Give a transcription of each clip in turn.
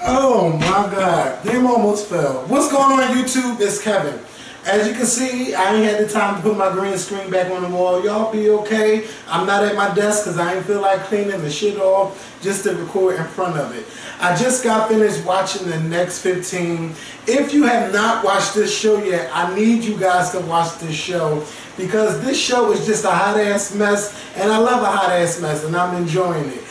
Oh my God, damn, almost fell. What's going on YouTube? It's Kevin. As you can see, I ain't had the time to put my green screen back on the wall. Y'all be okay. I'm not at my desk because I ain't feel like cleaning the shit off just to record in front of it. I just got finished watching the next 15. If you have not watched this show yet, I need you guys to watch this show because this show is just a hot ass mess, and I love a hot ass mess, and I'm enjoying it.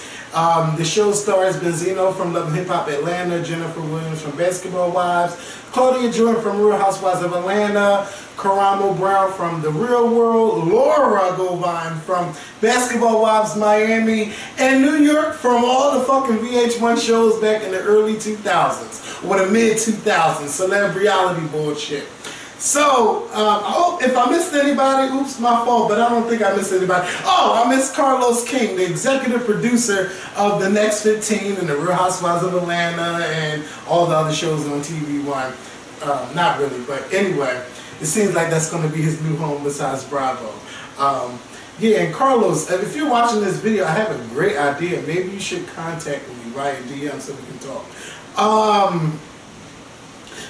The show stars Benzino from Love and Hip Hop Atlanta, Jennifer Williams from Basketball Wives, Claudia Jordan from Real Housewives of Atlanta, Karamo Brown from The Real World, Laura Govine from Basketball Wives Miami, and New York from all the fucking VH1 shows back in the early 2000s, or the mid 2000s, celebrity reality bullshit. So, I hope if I missed anybody, oops, my fault, but I don't think I missed anybody. Oh, I missed Carlos King, the executive producer of The Next 15 and The Real Housewives of Atlanta and all the other shows on TV One. Not really, but anyway, it seems like that's going to be his new home besides Bravo. Yeah, and Carlos, if you're watching this video, I have a great idea. Maybe you should contact me, write a DM so we can talk.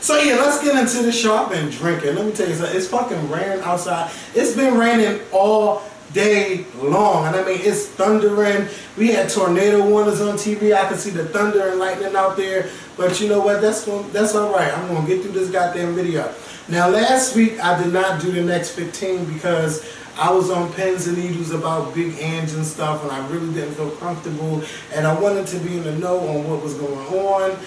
So yeah, let's get into the show. I've been drinking. Let me tell you something. It's fucking raining outside. It's been raining all day long. And I mean, it's thundering. We had tornado warnings on TV. I could see the thunder and lightning out there. But you know what? That's all right. I'm going to get through this goddamn video. Now, last week, I did not do the next 15 because I was on pins and needles about Big Ange and stuff, and I really didn't feel comfortable. And I wanted to be in the know on what was going on.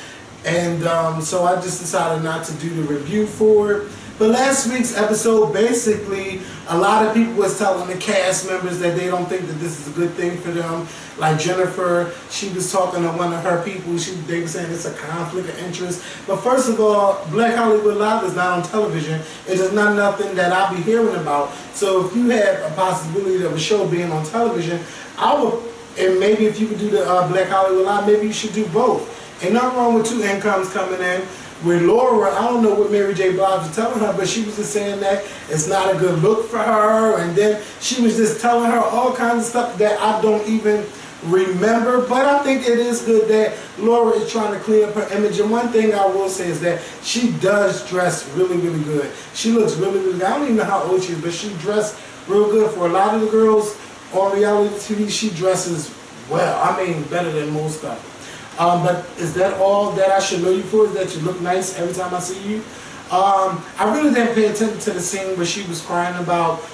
And so I just decided not to do the review for it. But last week's episode, basically, a lot of people was telling the cast members that they don't think that this is a good thing for them. Like Jennifer, she was talking to one of her people. They were saying it's a conflict of interest. But first of all, Black Hollywood Live is not on television. It is not nothing that I'll be hearing about. So if you have a possibility of a show being on television, I would, and maybe if you could do the Black Hollywood Live, maybe you should do both. Ain't nothing wrong with two incomes coming in. With Laura, I don't know what Mary J. Blige was telling her, but she was just saying that it's not a good look for her, and then she was just telling her all kinds of stuff that I don't even remember. But I think it is good that Laura is trying to clean up her image. And one thing I will say is that she does dress really, really good. She looks really, really good. I don't even know how old she is, but she dressed real good. For a lot of the girls on reality TV, she dresses well. I mean, better than most of them. But is that all that I should know you for? Is that you look nice every time I see you? I really didn't pay attention to the scene where she was crying about,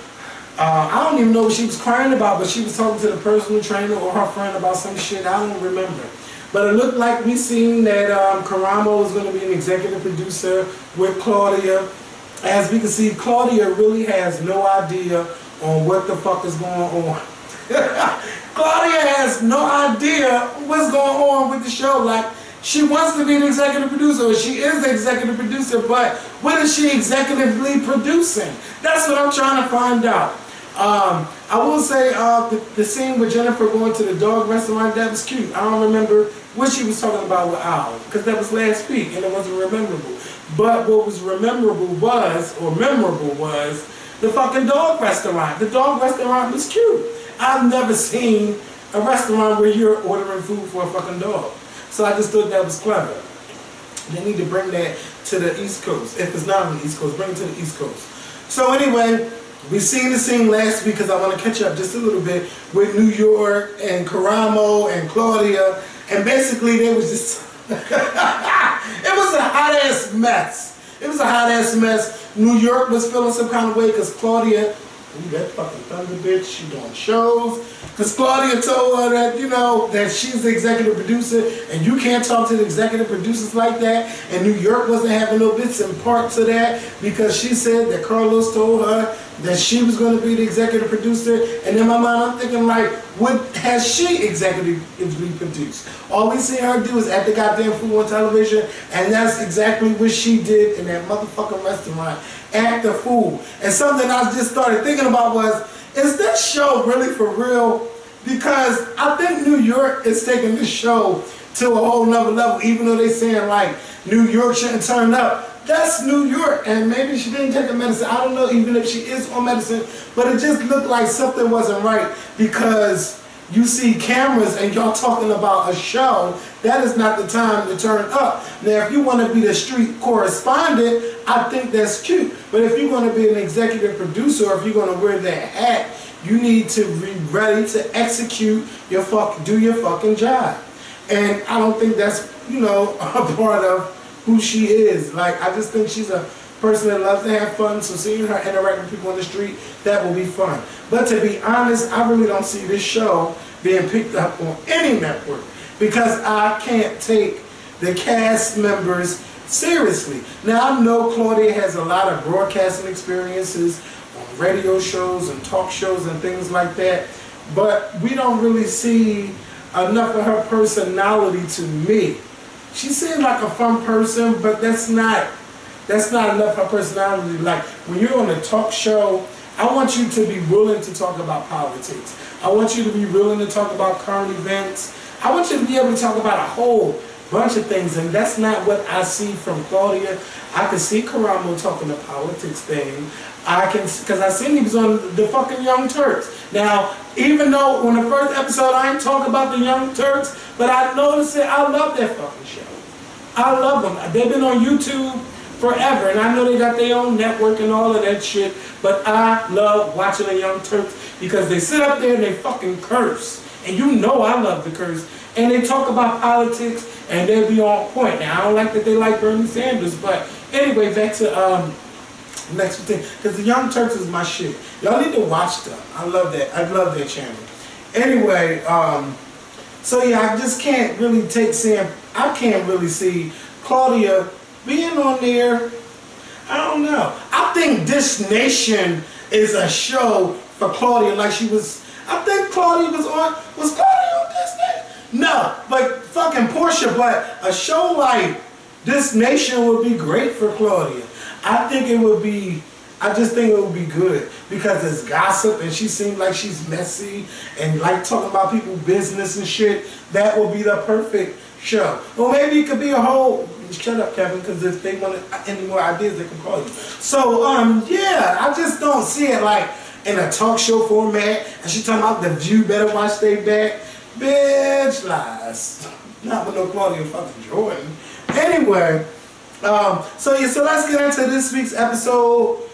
I don't even know what she was crying about, but she was talking to the personal trainer or her friend about some shit. I don't remember. But it looked like we seen that Karamo is going to be an executive producer with Claudia. As we can see, Claudia really has no idea on what the fuck is going on. Claudia has no idea what's going on with the show. Like, she wants to be an executive producer, or she is the executive producer, but what is she executively producing? That's what I'm trying to find out. I will say the scene with Jennifer going to the dog restaurant, that was cute. I don't remember what she was talking about with Al, because that was last week and it wasn't memorable. But what was memorable was the fucking dog restaurant. The dog restaurant was cute. I've never seen a restaurant where you're ordering food for a fucking dog. So I just thought that was clever. They need to bring that to the East Coast. If it's not on the East Coast, bring it to the East Coast. So anyway, we seen the scene last week because I want to catch up just a little bit with New York and Karamo and Claudia. And basically they was just, it was a hot ass mess. It was a hot ass mess. New York was feeling some kind of way because Claudia, ooh, that fucking thunder bitch, she doing shows. Because Claudia told her that, you know, that she's the executive producer and you can't talk to the executive producers like that. And New York wasn't having no bits and parts of that because she said that Carlos told her that she was going to be the executive producer. And in my mind, I'm thinking like, what has she executively produced? All we see her do is act the goddamn fool on television, and that's exactly what she did in that motherfucking restaurant. Act the fool. And something I just started thinking about was, is this show really for real? Because I think New York is taking this show to a whole nother level, even though they're saying like New York shouldn't turn up. That's New York, and maybe she didn't take a medicine. I don't know even if she is on medicine, but it just looked like something wasn't right because you see cameras and y'all talking about a show, that is not the time to turn up. Now, if you want to be the street correspondent, I think that's cute. But if you're going to be an executive producer, or if you're going to wear that hat, you need to be ready to execute your do your fucking job. And I don't think that's, you know, a part of who she is. Like, I just think she's a person that loves to have fun, so seeing her interact with people on the street, that will be fun. But to be honest, I really don't see this show being picked up on any network, because I can't take the cast members seriously. Now, I know Claudia has a lot of broadcasting experiences on radio shows and talk shows and things like that, but we don't really see enough of her personality to me. She seems like a fun person, but that's not enough of her personality. Like, when you're on a talk show, I want you to be willing to talk about politics. I want you to be willing to talk about current events. I want you to be able to talk about a whole bunch of things, and that's not what I see from Claudia. I can see Karamo talking the politics thing. I can, because I seen he was on the fucking Young Turks. Now, even though on the first episode I ain't talking about the Young Turks, but I noticed it, I love that fucking show. I love them. They've been on YouTube forever, and I know they got their own network and all of that shit, but I love watching the Young Turks because they sit up there and they fucking curse. And you know I love the curse. And they talk about politics and they be on point. Now, I don't like that they like Bernie Sanders, but anyway, back to next thing, because the Young Turks is my shit. Y'all need to watch them. I love that. I love their channel. Anyway, so yeah, I just can't really I can't really see Claudia being on there. I don't know. I think This Nation is a show for Claudia, like she was. I think Claudia was Claudia on This Nation? No, but fucking Portia. But a show like This Nation would be great for Claudia. I think it would be. I just think it would be good because there's gossip and she seems like she's messy and like talking about people's business and shit. That would be the perfect show. Or maybe it could be a whole. Shut up, Kevin, because if they want any more ideas, they can call you. So, yeah, I just don't see it like in a talk show format. And she talking about the View better watch their back. Bitch, lies. Not with no Claudia fucking Jordan. Anyway, so yeah, so let's get into this week's episode.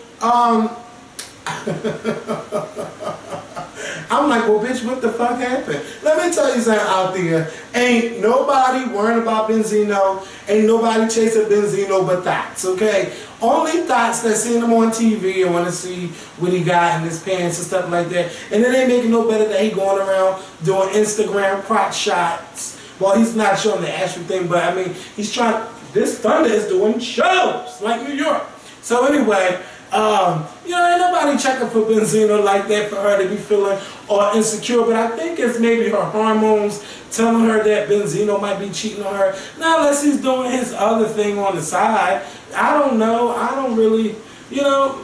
I'm like, well, bitch, what the fuck happened? Let me tell you something out there. Ain't nobody worrying about Benzino. Ain't nobody chasing Benzino but thoughts, okay? Only thoughts that seen him on TV and want to see what he got in his pants and stuff like that. And it ain't making no better that he going around doing Instagram crotch shots. Well, he's not showing the actual thing, but I mean, he's trying. This Thunder is doing shows like New York. So anyway, you know, ain't nobody checking for Benzino like that for her to be feeling all insecure, but I think it's maybe her hormones telling her that Benzino might be cheating on her. Now, unless he's doing his other thing on the side, I don't know. I don't really, you know,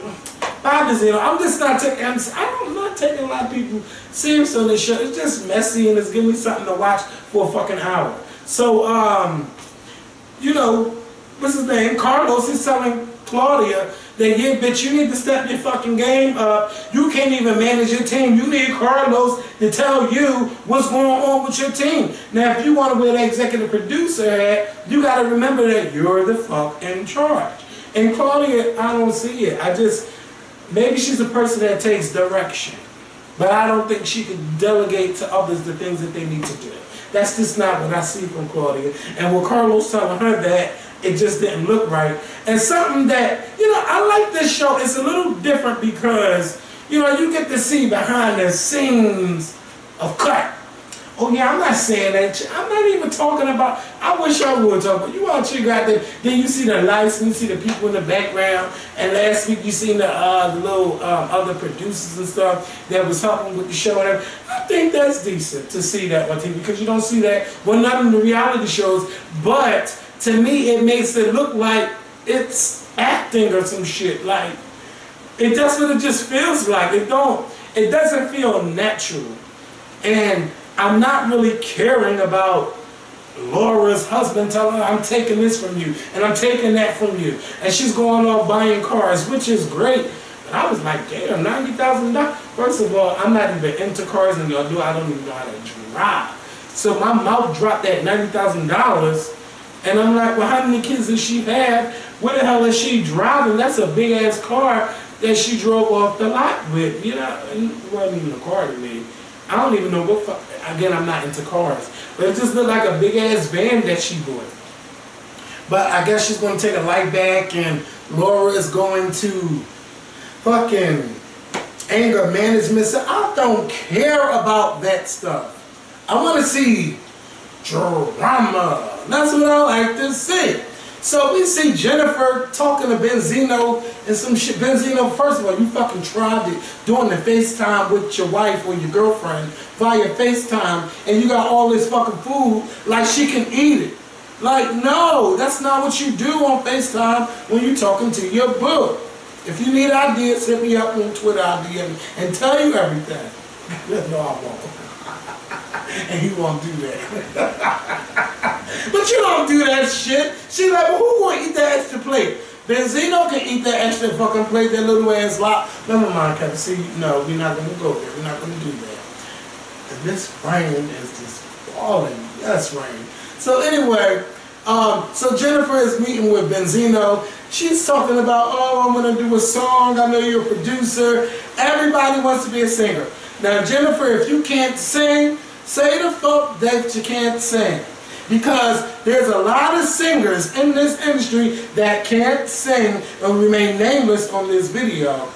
by Benzino. I'm just not taking, I'm not taking a lot of people serious on this show. It's just messy and it's giving me something to watch for a fucking hour. So, you know, what's his name? Carlos is telling Claudia that, yeah, bitch, you need to step your fucking game up. You can't even manage your team. You need Carlos to tell you what's going on with your team. Now, if you want to wear the executive producer hat, you got to remember that you're the fuck in charge. And Claudia, I don't see it. Maybe she's a person that takes direction. But I don't think she could delegate to others the things that they need to do. That's just not what I see from Claudia. And with Carlos telling her that, it just didn't look right. And something that, you know, I like this show. It's a little different because, you know, you get to see behind the scenes of cut. Oh yeah, I'm not saying that. I'm not even talking about, I wish I would talk about, you all check out there, then you see the lights and you see the people in the background, and last week you seen the little other producers and stuff that was helping with the show and everything. I think that's decent to see that on TV because you don't see that, well, not in the reality shows, but to me it makes it look like it's acting or some shit. Like, that's what it just feels like. It doesn't feel natural. And I'm not really caring about Laura's husband telling her, I'm taking this from you, and I'm taking that from you. And she's going off buying cars, which is great. But I was like, damn, $90,000. First of all, I'm not even into cars, and y'all do. I don't even know how to drive. So my mouth dropped at $90,000, and I'm like, well, how many kids does she have? What the hell is she driving? That's a big ass car that she drove off the lot with. You know, it wasn't even a car to me. I don't even know what. Again, I'm not into cars, but it just looked like a big ass van that she bought. But I guess she's gonna take a light back, and Laura is going to fucking anger management. So I don't care about that stuff. I want to see drama. That's what I like to see. So we see Jennifer talking to Benzino and some shit. Benzino, first of all, you fucking tried it doing the FaceTime with your wife or your girlfriend via FaceTime, and you got all this fucking food like she can eat it. Like, no, that's not what you do on FaceTime when you're talking to your boo. If you need ideas, hit me up on Twitter, I'll DM and tell you everything. No, I won't. And he won't do that. But you don't do that shit. She's like, well, who gonna eat that extra plate? Benzino can eat that extra fucking plate, that little ass lot. Never mind, Kevin. See, no, we're not gonna go there. We're not gonna do that. And this rain is just falling. Yes, rain. So anyway, so Jennifer is meeting with Benzino. She's talking about, oh, I'm gonna do a song. I know you're a producer. Everybody wants to be a singer. Now, Jennifer, if you can't sing, say the fuck that you can't sing. Because there's a lot of singers in this industry that can't sing and remain nameless on this video.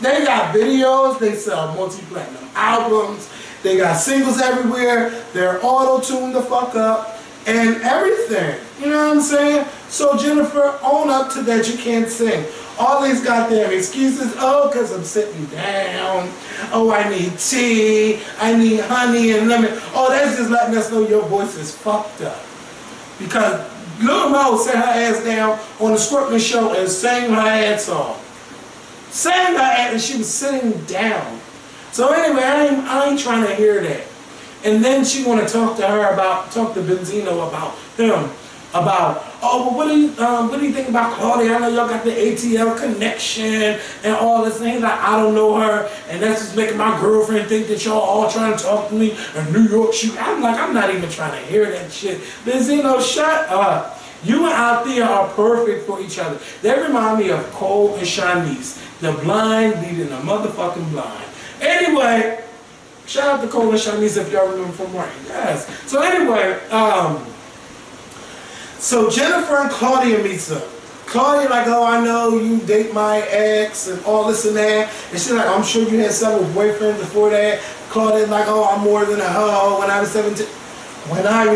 They got videos, they sell multi-platinum albums, they got singles everywhere, they're auto-tuned the fuck up, and everything. You know what I'm saying? So Jennifer, own up to that you can't sing. All these goddamn excuses, oh, because I'm sitting down, oh, I need tea, I need honey and lemon. Oh, that's just letting us know your voice is fucked up. Because Lil Mo sat her ass down on the Scorpion show and sang her ass off. Sang her ass, and she was sitting down. So anyway, I ain't trying to hear that. And then she want to talk to Benzino about him. About, oh, well, what do you think about Claudia? I know y'all got the ATL connection and all this thing. Like, I don't know her, and that's just making my girlfriend think that y'all all trying to talk to me in New York. I'm like, I'm not even trying to hear that shit. Benzino, shut up. You and Althea are perfect for each other. They remind me of Cole and Shanice, the blind leading the motherfucking blind. Anyway, shout out to Cole and Shanice if y'all remember from Rain. Yes. So anyway, so Jennifer and Claudia meets up. Claudia like, oh, I know you date my ex and all this and that. And she's like, I'm sure you had several boyfriends before that. Claudia like, oh, I'm more than a hoe. When I was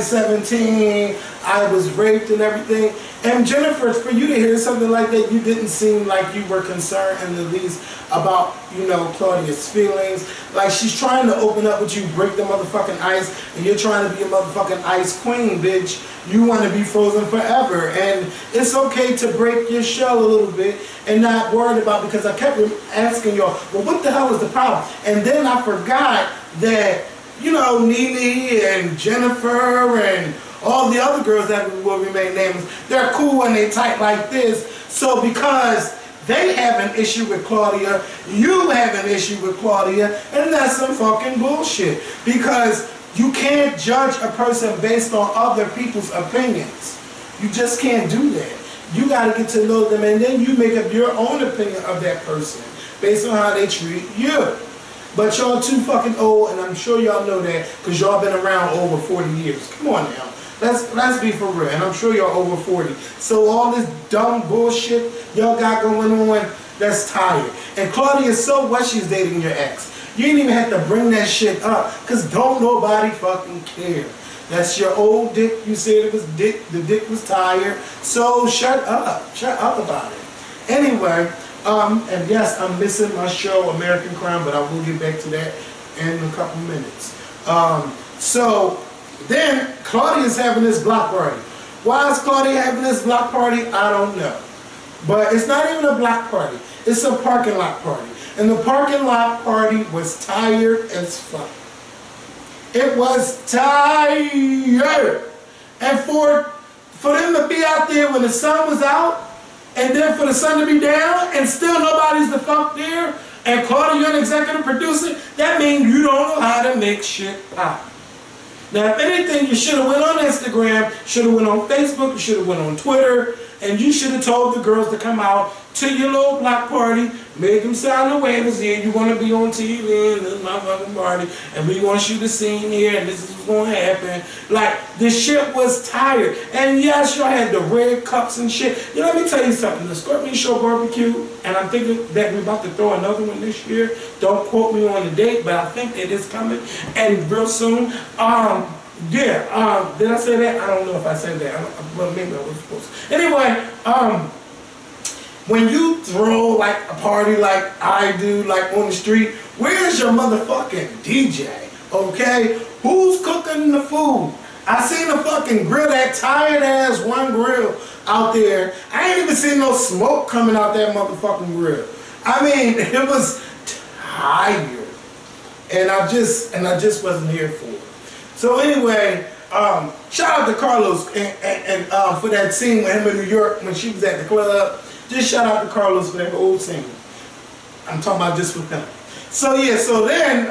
17, I was raped and everything. And Jennifer, for you to hear something like that, you didn't seem like you were concerned in the least about, you know, Claudia's feelings. Like, she's trying to open up with you, break the motherfucking ice, and you're trying to be a motherfucking ice queen, bitch. You want to be frozen forever. And it's okay to break your shell a little bit and not worried about, because I kept asking y'all, well, what the hell is the problem? And then I forgot that, you know, Nene and Jennifer and all the other girls that will remain nameless, they're cool and they tight like this. So because they have an issue with Claudia, you have an issue with Claudia, and that's some fucking bullshit. Because you can't judge a person based on other people's opinions. You just can't do that. You got to get to know them, and then you make up your own opinion of that person based on how they treat you. But y'all too fucking old, and I'm sure y'all know that because y'all been around over 40 years. Come on now. Let's be for real, and I'm sure y'all over 40. So all this dumb bullshit y'all got going on, that's tired. And Claudia, so what, she's dating your ex. You didn't even have to bring that shit up, because don't nobody fucking care. That's your old dick. You said it was dick. The dick was tired. So shut up. Shut up about it. Anyway, and yes, I'm missing my show, American Crime, but I will get back to that in a couple minutes. So then Claudia's having this block party. Why is Claudia having this block party? I don't know. But it's not even a block party. It's a parking lot party. And the parking lot party was tired as fuck. It was tired. And for them to be out there when the sun was out, and then for the sun to be down, and still nobody's the fuck there, and Claudia, you're an executive producer, that means you don't know how to make shit pop. Now, if anything, you should have went on Instagram, should have went on Facebook, you should have went on Twitter, and you should have told the girls to come out to your little block party, made them sign the waivers here, you want to be on TV, and this is my fucking party, and we want you to sing here, and this is what's going to happen. Like, the shit was tired. And yes, y'all had the red cups and shit. You know, let me tell you something. The Scorpion Show barbecue, and I'm thinking that we're about to throw another one this year. Don't quote me on the date, but I think it is coming, and real soon. Did I say that? I don't know if I said that. Well, maybe I was supposed to. Anyway, when you throw like a party like I do, like on the street, where's your motherfucking DJ? Okay? Who's cooking the food? I seen a fucking grill, that tired ass one grill out there. I ain't even seen no smoke coming out that motherfucking grill. I mean, it was tired. And I just wasn't here for it. So anyway, shout out to Carlos and for that scene with him in New York when she was at the club. Just shout out to Carlos for that old scene. I'm talking about just with him. So yeah, so then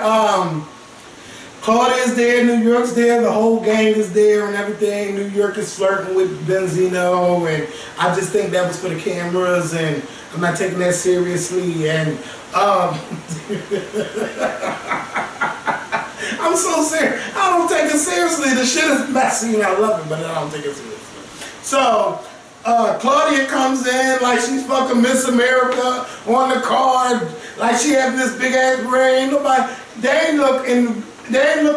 Claudia's there, New York's there, the whole gang is there and everything. New York is flirting with Benzino, and I just think that was for the cameras, and I'm not taking that seriously. And I'm so serious. I don't take it seriously. The shit is messy and I love it, but I don't take it seriously. So Claudia comes in like she's fucking Miss America on the card, like she having this big ass brain. Nobody, they ain't look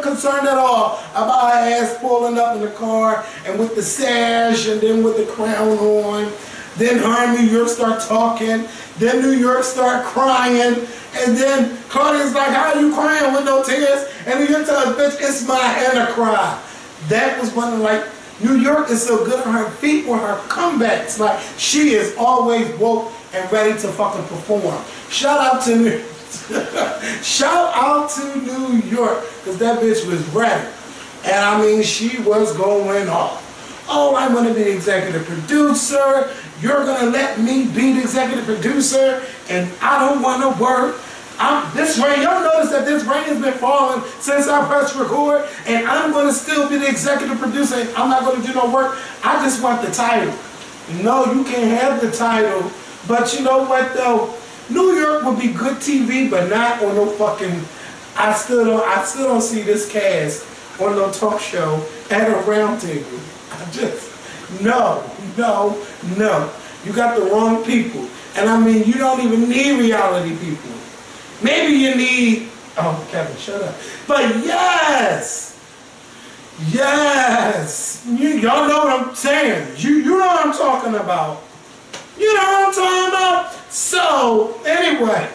concerned at all about her ass pulling up in the car and with the sash and then with the crown on. Then her and New York start talking. Then New York start crying. And then Claudia's like, how are you crying with no tears? And New York tells her, bitch, it's my Hannah cry. That was one of like, New York is so good on her feet with her comebacks. Like, she is always woke and ready to fucking perform. Shout out to New York, because that bitch was ready. And I mean, she was going off. Oh, I want to be the executive producer. You're going to let me be the executive producer, and I don't want to work. This rain, y'all notice that this rain has been falling since I pressed record, and I'm going to still be the executive producer, and I'm not going to do no work. I just want the title. No, you can't have the title, but you know what though? New York would be good TV, but not on no fucking, I still don't see this cast on no talk show at a round table. No. You got the wrong people. And I mean, you don't even need reality people. Maybe you need, oh, Kevin, shut up. But yes, y'all know what I'm saying. You know what I'm talking about. You know what I'm talking about? So, anyway.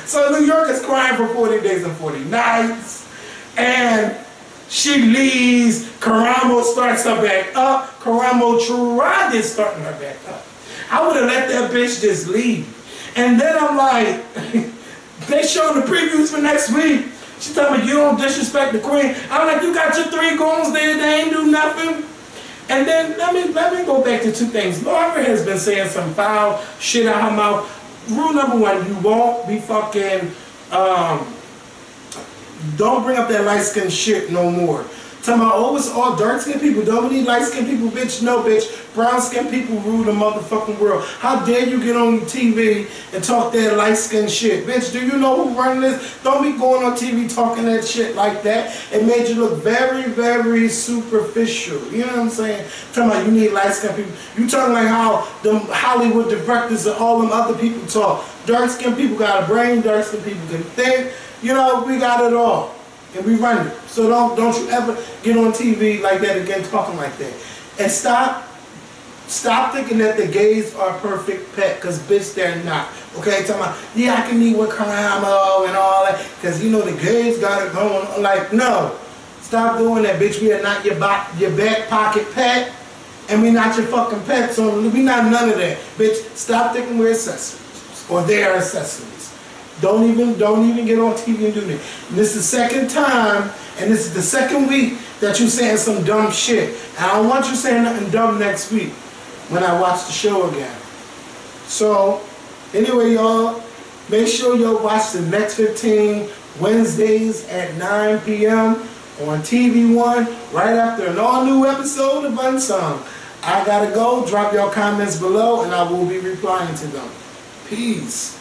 So New York is crying for 40 days and 40 nights. And she leaves. Karamo starts her back up. Karamo tried to start her back up. I would have let that bitch just leave. And then I'm like, they showing the previews for next week. She told me, you don't disrespect the queen. I'm like, you got your 3 goons there, they ain't do nothing. And then let me go back to 2 things. Laura has been saying some foul shit out her mouth. Rule number 1, you won't be fucking, don't bring up that light-skinned shit no more. Talking about, oh, it's all dark-skinned people. Don't we need light-skinned people, bitch? No, bitch. Brown-skinned people rule the motherfucking world. How dare you get on TV and talk that light-skinned shit? Bitch, do you know who running this? Don't be going on TV talking that shit like that. It made you look very, very superficial. You know what I'm saying? Talking about you need light-skinned people. You talking like how the Hollywood directors and all them other people talk. Dark-skinned people got a brain. Dark-skinned people can think. You know, we got it all. And we run it. So don't you ever get on TV like that again talking like that. And stop thinking that the gays are perfect pet, because bitch, they're not. Okay, talking about, yeah, I can meet with Karamo and all that, because you know the gays got it going on. Like, no. Stop doing that, bitch. We are not your back pocket pet, and we not your fucking pet, so we not none of that. Bitch, stop thinking we're accessories, or they are accessories. Don't even get on TV and do that. And this is the second time, and this is the second week that you saying some dumb shit. And I don't want you saying nothing dumb next week when I watch the show again. So, anyway, y'all, make sure y'all watch the next 15 Wednesdays at 9 p.m. on TV1, right after an all-new episode of Unsung. I gotta go. Drop your comments below, and I will be replying to them. Peace.